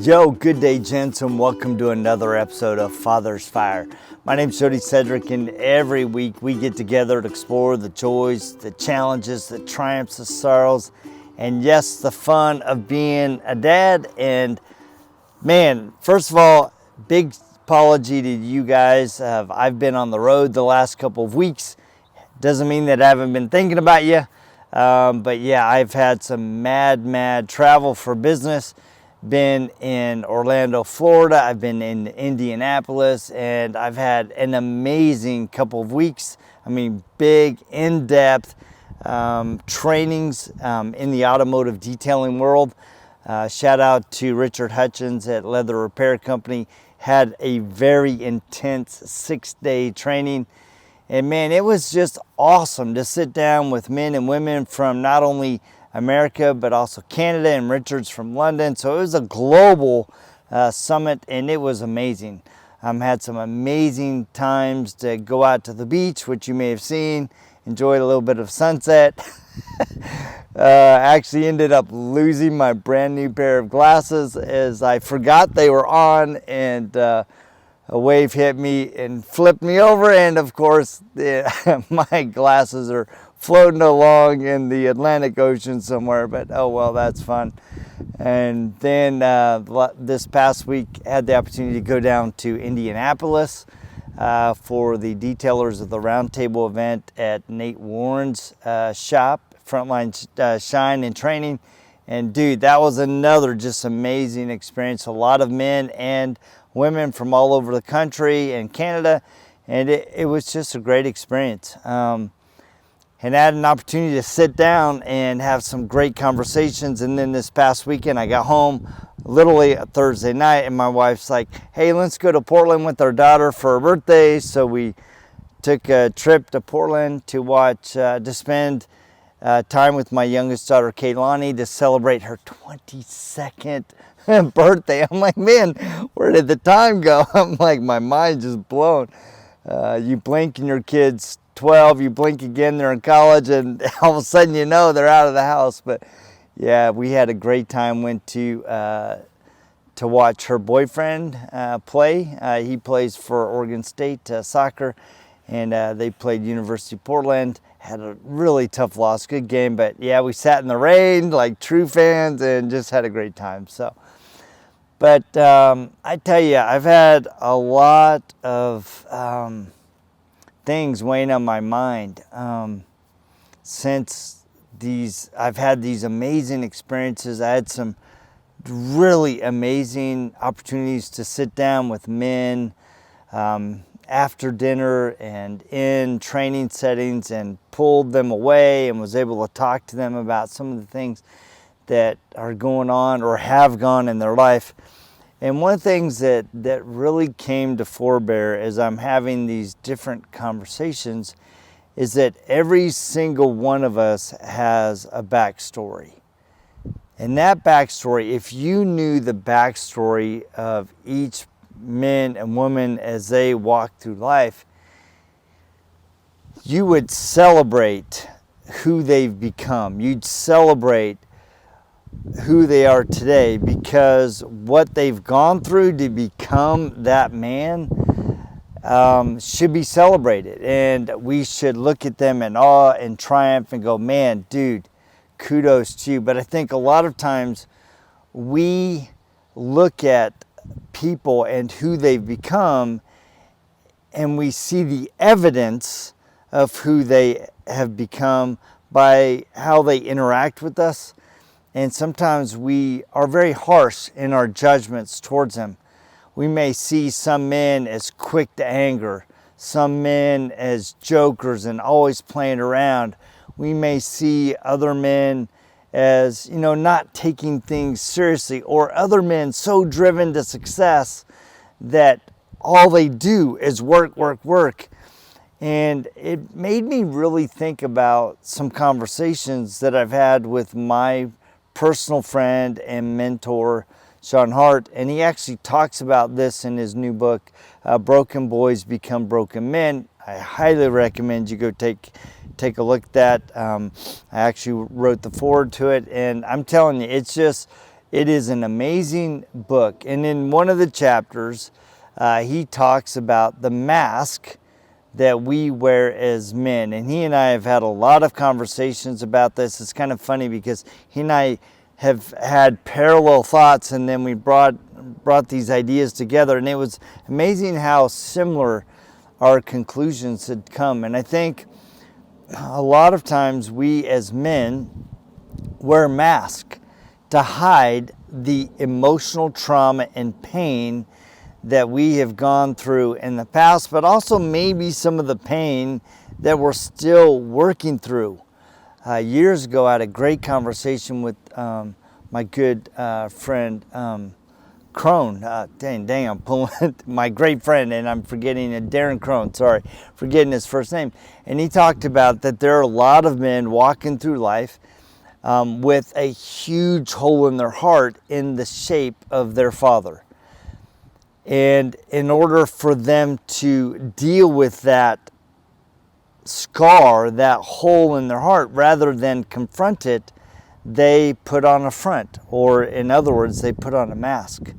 Yo, good day, gents, and welcome to another episode of Father's Fire. My name's Jody and every week we get together to explore the joys, the challenges, the triumphs, the sorrows, and yes, the fun of being a dad. And man, first of all, big apology to you guys. I've been on the road the last couple of weeks. Doesn't mean that I haven't been thinking about you, but yeah, I've had some mad travel for business. Been in Orlando, Florida. I've been in Indianapolis, and I've had an amazing couple of weeks. I mean, big, in-depth trainings in the automotive detailing world. Shout out to Richard Hutchins at Leather Repair Company. Had a very intense 6-day training. And man, it was just awesome to sit down with men and women from not only America, but also Canada, and Richard's from London. So it was a global summit, and it was amazing. Had some amazing times to go out to the beach, which you may have seen, enjoyed a little bit of sunset. Actually ended up losing my brand new pair of glasses as I forgot they were on, and a wave hit me and flipped me over, and of course my glasses are floating along in the Atlantic Ocean somewhere, but oh well, that's fun. And then this past week had the opportunity to go down to Indianapolis for the Detailers of the Roundtable event at Nate Warren's shop, Frontline Shine and Training. And dude, that was another just amazing experience. A lot of men and women from all over the country and Canada, and it was just a great experience. And I had an opportunity to sit down and have some great conversations. And then this past weekend, I got home literally a Thursday night, and my wife's like, hey, let's go to Portland with our daughter for her birthday. So we took a trip to Portland to spend time with my youngest daughter, Kaylani, to celebrate her 22nd birthday. I'm like, man, where did the time go? I'm like, my mind just blown. You blink and your kid's 12, you blink again, they're in college, and all of a sudden you know they're out of the house. But yeah, we had a great time. Went to watch her boyfriend play. He plays for Oregon State soccer, and they played University of Portland. Had a really tough loss, good game, but yeah, we sat in the rain like true fans and just had a great time. So, but I tell you, I've had a lot of things weighing on my mind since I've had these amazing experiences. I had some really amazing opportunities to sit down with men after dinner and in training settings, and pulled them away and was able to talk to them about some of the things that are going on or have gone in their life. And one of the things that really came to forebear as I'm having these different conversations is that every single one of us has a backstory. And that backstory, if you knew the backstory of each man and woman as they walk through life, you would celebrate who they've become. You'd celebrate who they are today, because what they've gone through to become that man should be celebrated, and we should look at them in awe and triumph and go, man, dude, kudos to you. But I think a lot of times we look at people and who they've become, and we see the evidence of who they have become by how they interact with us. And sometimes we are very harsh in our judgments towards them. We may see some men as quick to anger, some men as jokers and always playing around. We may see other men as, not taking things seriously, or other men so driven to success that all they do is work. And it made me really think about some conversations that I've had with my personal friend and mentor, Sean Hart, and he actually talks about this in his new book, Broken Boys Become Broken Men. I highly recommend you go take a look at that. I actually wrote the foreword to it, and I'm telling you, It is an amazing book. And in one of the chapters, he talks about the mask that we wear as men. And he and I have had a lot of conversations about this. It's kind of funny because he and I have had parallel thoughts, and then we brought these ideas together, and it was amazing how similar our conclusions had come. And I think a lot of times we as men wear masks to hide the emotional trauma and pain that we have gone through in the past, but also maybe some of the pain that we're still working through. Years ago, I had a great conversation with my good friend Crone. Dang, I'm pulling my great friend, and I'm forgetting Darren Crone. Sorry, forgetting his first name. And he talked about that there are a lot of men walking through life with a huge hole in their heart in the shape of their father. And in order for them to deal with that scar, that hole in their heart, rather than confront it, they put on a front, or in other words, they put on a mask.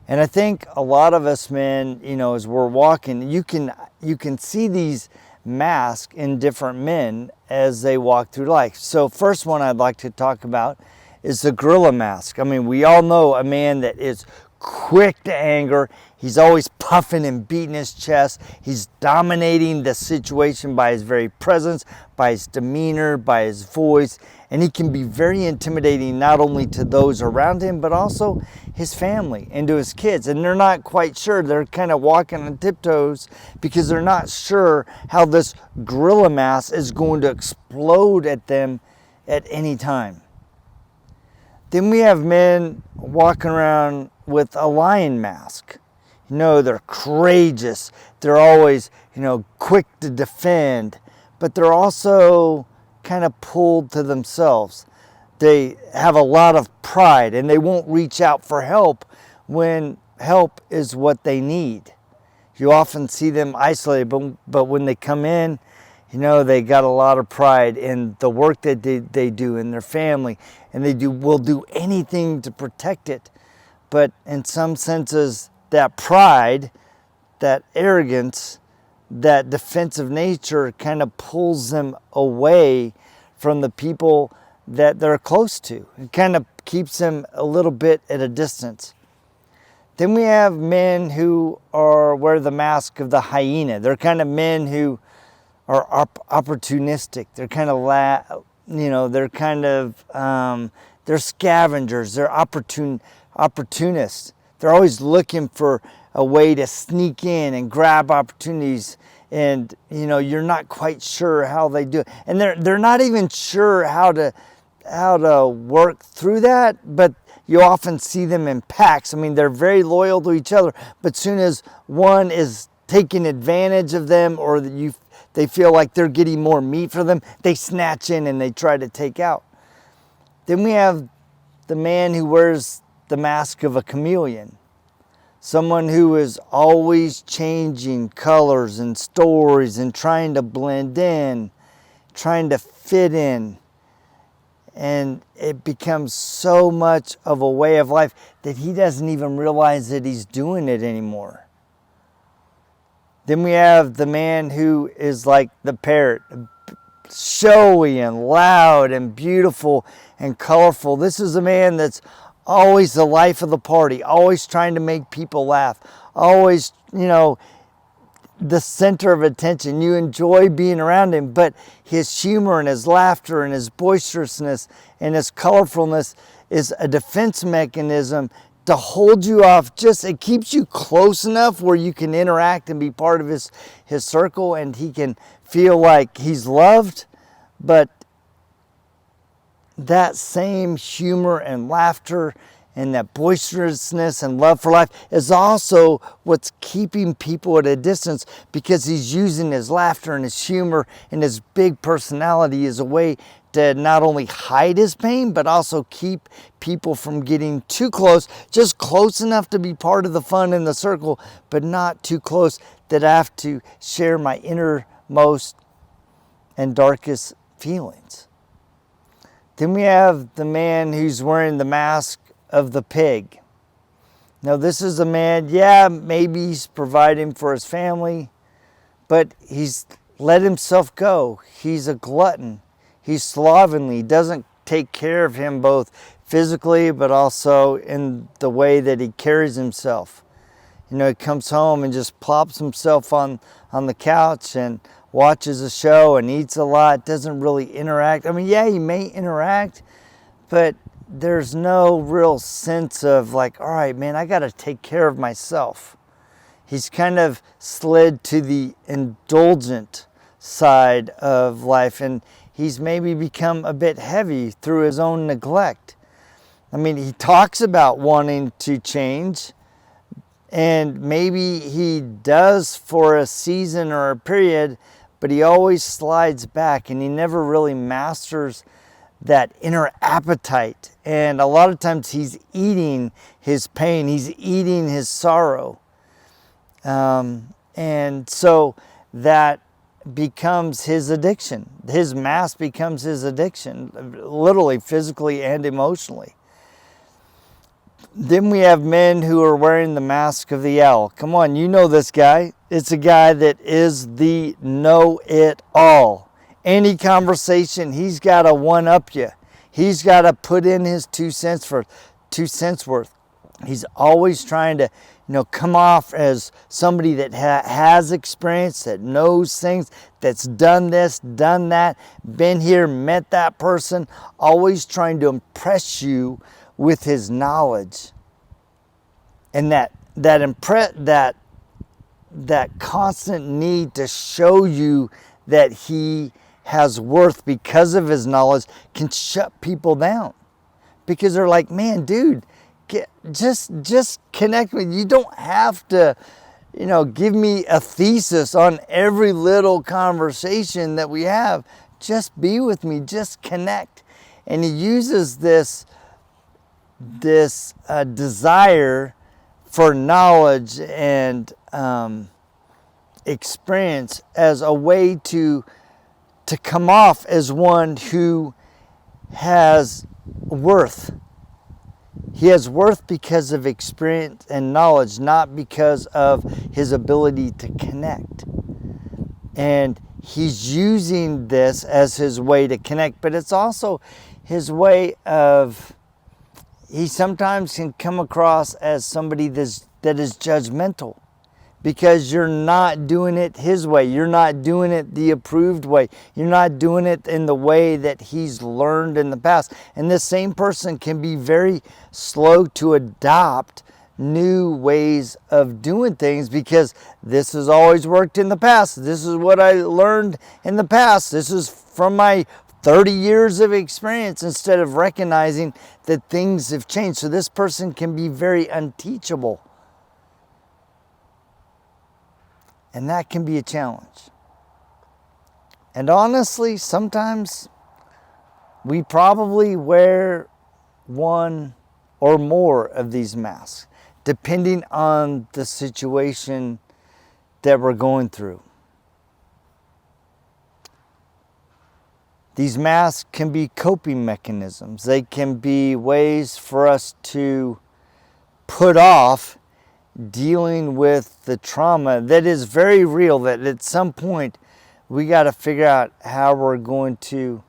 And I think a lot of us men, as we're walking, you can see these masks in different men as they walk through life. So first one I'd like to talk about is the gorilla mask. I mean, we all know a man that is quick to anger. He's always puffing and beating his chest. He's dominating the situation by his very presence, by his demeanor, by his voice. And he can be very intimidating, not only to those around him, but also his family and to his kids. And they're not quite sure. They're kind of walking on tiptoes because they're not sure how this gorilla mask is going to explode at them at any time. Then we have men walking around with a lion mask. They're courageous. They're always, quick to defend, but they're also kind of pulled to themselves. They have a lot of pride, and they won't reach out for help when help is what they need. You often see them isolated, but when they come in, they got a lot of pride in the work that they do in their family, and will do anything to protect it. But in some senses, that pride, that arrogance, that defensive nature kind of pulls them away from the people that they're close to. It kind of keeps them a little bit at a distance. Then we have men who wear the mask of the hyena. They're kind of men who are opportunistic. They're kind of they're scavengers. They're opportunists. They're always looking for a way to sneak in and grab opportunities, and you're not quite sure how they do it, and they're not even sure how to work through that. But you often see them in packs. I mean, they're very loyal to each other, but soon as one is taking advantage of them, or they feel like they're getting more meat for them, they snatch in and they try to take out. Then we have the man who wears the mask of a chameleon. Someone who is always changing colors and stories and trying to blend in, trying to fit in. And it becomes so much of a way of life that he doesn't even realize that he's doing it anymore. Then we have the man who is like the parrot, showy and loud and beautiful and colorful. This is a man that's always the life of the party, always trying to make people laugh, always, the center of attention. You enjoy being around him, but his humor and his laughter and his boisterousness and his colorfulness is a defense mechanism to hold you off. It keeps you close enough where you can interact and be part of his circle, and he can feel like he's loved. But that same humor and laughter and that boisterousness and love for life is also what's keeping people at a distance, because he's using his laughter and his humor and his big personality as a way to not only hide his pain, but also keep people from getting too close, just close enough to be part of the fun in the circle, but not too close that I have to share my innermost and darkest feelings. Then we have the man who's wearing the mask of the pig. Now, this is a man, yeah, maybe he's providing for his family, but he's let himself go. He's a glutton. He's slovenly. He doesn't take care of him both physically, but also in the way that he carries himself. You know, he comes home and just plops himself on the couch and watches a show and eats a lot, doesn't really interact. I mean, yeah, he may interact, but there's no real sense of like, all right, man, I got to take care of myself. He's kind of slid to the indulgent side of life, and he's maybe become a bit heavy through his own neglect. I mean, he talks about wanting to change, and maybe he does for a season or a period, but he always slides back, and he never really masters that inner appetite. And a lot of times he's eating his pain, he's eating his sorrow. And so that becomes his addiction. His mask becomes his addiction, literally, physically, and emotionally. Then we have men who are wearing the mask of the owl. Come on, you know this guy. It's a guy that is the know-it-all. Any conversation, he's got to one-up you. He's got to put in his 2 cents worth. He's always trying to, come off as somebody that has experience, that knows things, that's done this, done that, been here, met that person, always trying to impress you with his knowledge. And that constant need to show you that he has worth because of his knowledge can shut people down, because they're like, man, dude, just connect with me. You don't have to, give me a thesis on every little conversation that we have. Just be with me, just connect. And he uses this desire for knowledge and experience as a way to come off as one who has worth. He has worth because of experience and knowledge, not because of his ability to connect. And he's using this as his way to connect, but it's also his way of, he sometimes can come across as somebody that is judgmental, because you're not doing it his way. You're not doing it the approved way. You're not doing it in the way that he's learned in the past. And this same person can be very slow to adopt new ways of doing things, because this has always worked in the past. This is what I learned in the past. This is from my 30 years of experience, instead of recognizing that things have changed. So this person can be very unteachable. And that can be a challenge. And honestly, sometimes we probably wear one or more of these masks, depending on the situation that we're going through. These masks can be coping mechanisms. They can be ways for us to put off dealing with the trauma that is very real, that at some point we got to figure out how we're going to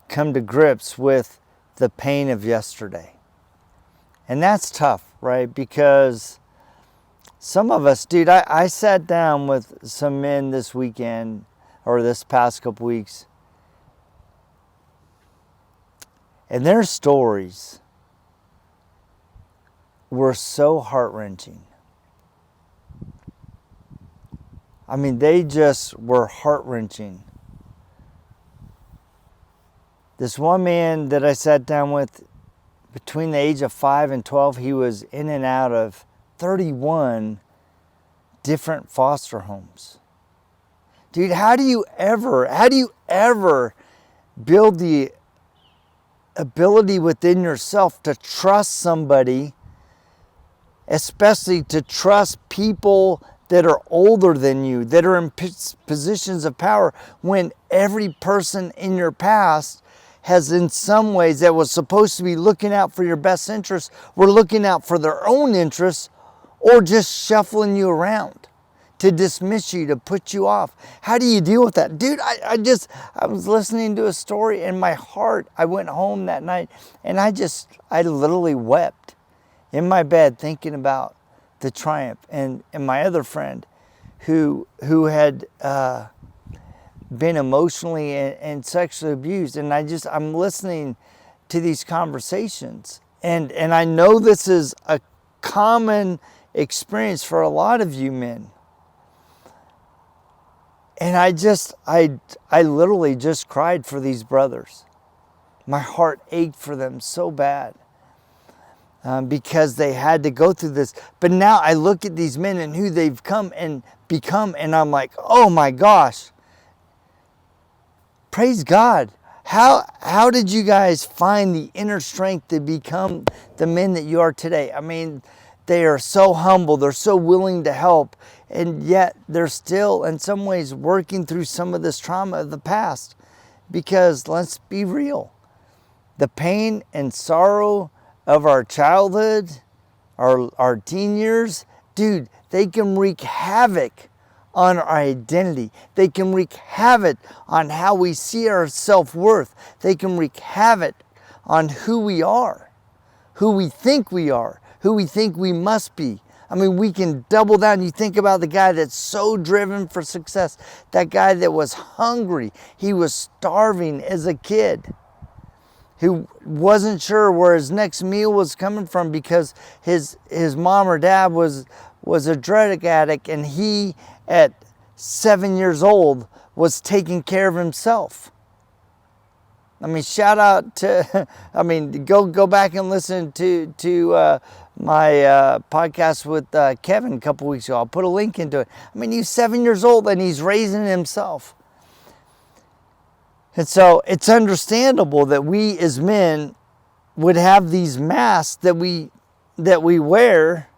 come to grips with the pain of yesterday. And that's tough, right? Because some of us, dude, I sat down with some men this weekend, or this past couple weeks, and their stories were so heart-wrenching. I mean, they just were heart-wrenching. This one man that I sat down with, between the age of 5 and 12, he was in and out of 31 different foster homes. Dude, how do you ever build the ability within yourself to trust somebody, especially to trust people that are older than you, that are in positions of power, when every person in your past has in some ways that was supposed to be looking out for your best interests, were looking out for their own interests or just shuffling you around to dismiss you, to put you off. How do you deal with that? Dude, I was listening to a story in my heart. I went home that night and I literally wept in my bed thinking about the triumph. And my other friend who had been emotionally and sexually abused. And I'm listening to these conversations. And I know this is a common experience for a lot of you men. And I literally just cried for these brothers. My heart ached for them so bad because they had to go through this. But now I look at these men and who they've come and become, and I'm like, oh my gosh, praise God. How did you guys find the inner strength to become the men that you are today? I mean, they are so humble, they're so willing to help, and yet they're still in some ways working through some of this trauma of the past. Because let's be real, the pain and sorrow of our childhood, our teen years, dude, they can wreak havoc on our identity. They can wreak havoc on how we see our self-worth. They can wreak havoc on who we are, who we think we are, who we think we must be. I mean, we can double down. You think about the guy that's so driven for success, that guy that was hungry. He was starving as a kid, who wasn't sure where his next meal was coming from because his mom or dad was a drug addict, and he, at 7 years old, was taking care of himself. I mean, shout out to, I mean, go back and listen to my podcast with Kevin a couple weeks ago. I'll put a link into it. I mean, he's 7 years old and he's raising himself. And so it's understandable that we as men would have these masks that we wear,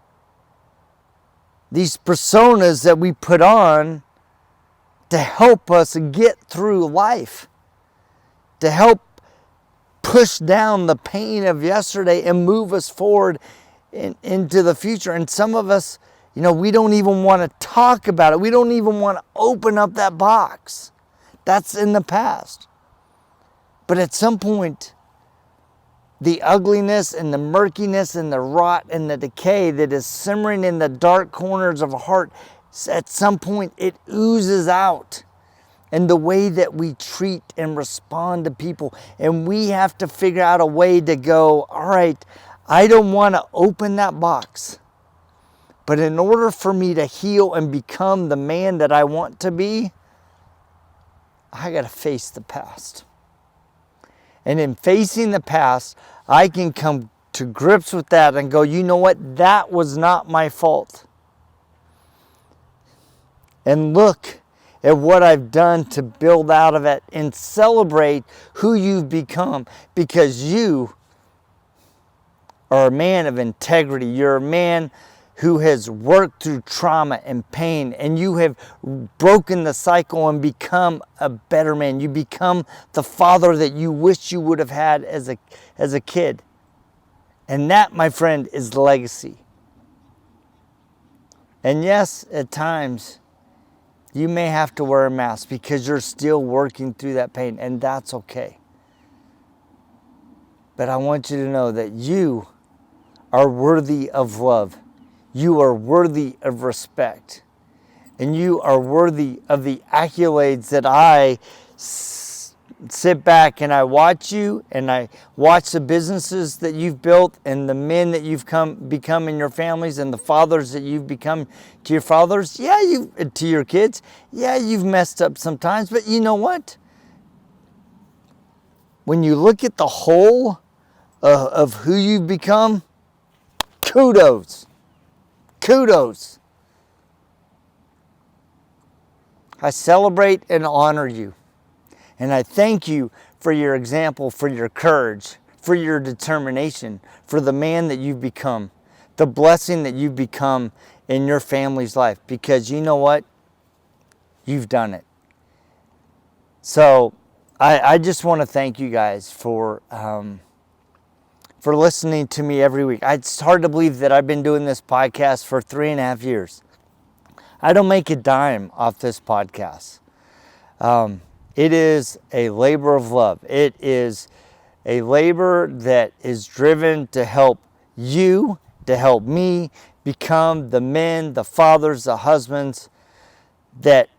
these personas that we put on to help us get through life, to help push down the pain of yesterday and move us forward into the future. And some of us, you know, we don't even want to talk about it. We don't even want to open up that box. That's in the past. But at some point, the ugliness and the murkiness and the rot and the decay that is simmering in the dark corners of a heart, at some point it oozes out in the way that we treat and respond to people. And we have to figure out a way to go, all right, I don't want to open that box. But in order for me to heal and become the man that I want to be, I got to face the past. And in facing the past, I can come to grips with that and go, you know what? That was not my fault. And look at what I've done to build out of it and celebrate who you've become, because you are a man of integrity. You're a man who has worked through trauma and pain, and you have broken the cycle and become a better man. You become the father that you wish you would have had as a kid. And that, my friend, is legacy. And yes, at times, you may have to wear a mask because you're still working through that pain, and that's okay. But I want you to know that you are worthy of love. You are worthy of respect. And you are worthy of the accolades that I sit back and I watch you, and I watch the businesses that you've built and the men that you've become in your families, and the fathers that you've become to your fathers. Yeah, to your kids. Yeah, you've messed up sometimes, but you know what? When you look at the whole of who you've become, kudos. Kudos. I celebrate and honor you. And I thank you for your example, for your courage, for your determination, for the man that you've become, the blessing that you've become in your family's life. Because you know what? You've done it. So I just want to thank you guys for listening to me every week. It's hard to believe that I've been doing this podcast for 3.5 years. I don't make a dime off this podcast. It is a labor of love. It is a labor that is driven to help you, to help me become the men, the fathers, the husbands that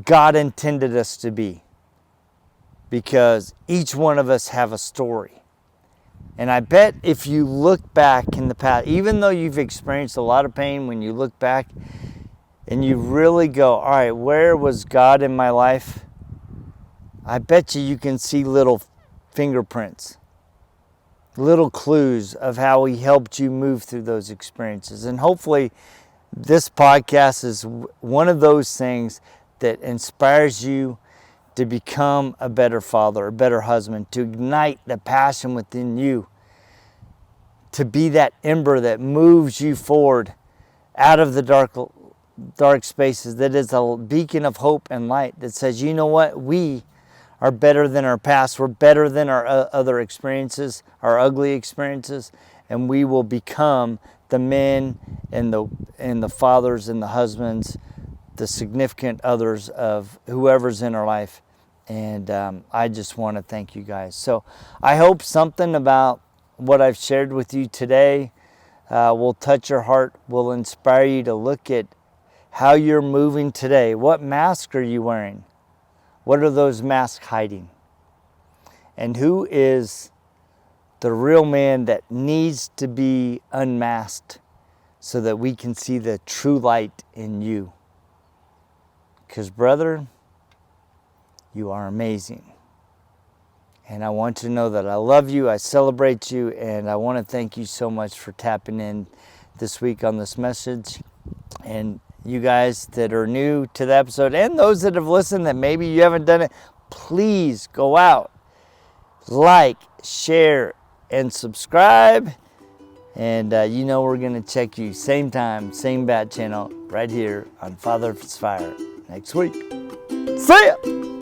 God intended us to be. Because each one of us have a story. And I bet if you look back in the past, even though you've experienced a lot of pain, when you look back and you really go, all right, where was God in my life? I bet you can see little fingerprints, little clues of how He helped you move through those experiences. And hopefully this podcast is one of those things that inspires you to become a better father, a better husband, to ignite the passion within you, to be that ember that moves you forward out of the dark spaces, that is a beacon of hope and light that says, you know what, we are better than our past, we're better than our other experiences, our ugly experiences, and we will become the men and the fathers and the husbands, the significant others of whoever's in our life. And I just want to thank you guys. So I hope something about what I've shared with you today will touch your heart, will inspire you to look at how you're moving today. What mask are you wearing? What are those masks hiding? And who is the real man that needs to be unmasked so that we can see the true light in you? Because, brother, you are amazing. And I want you to know that I love you, I celebrate you, and I want to thank you so much for tapping in this week on this message. And you guys that are new to the episode, and those that have listened that maybe you haven't done it, please go out, like, share, and subscribe. And you know we're going to check you same time, same bat channel, right here on Father's Fire next week. See ya!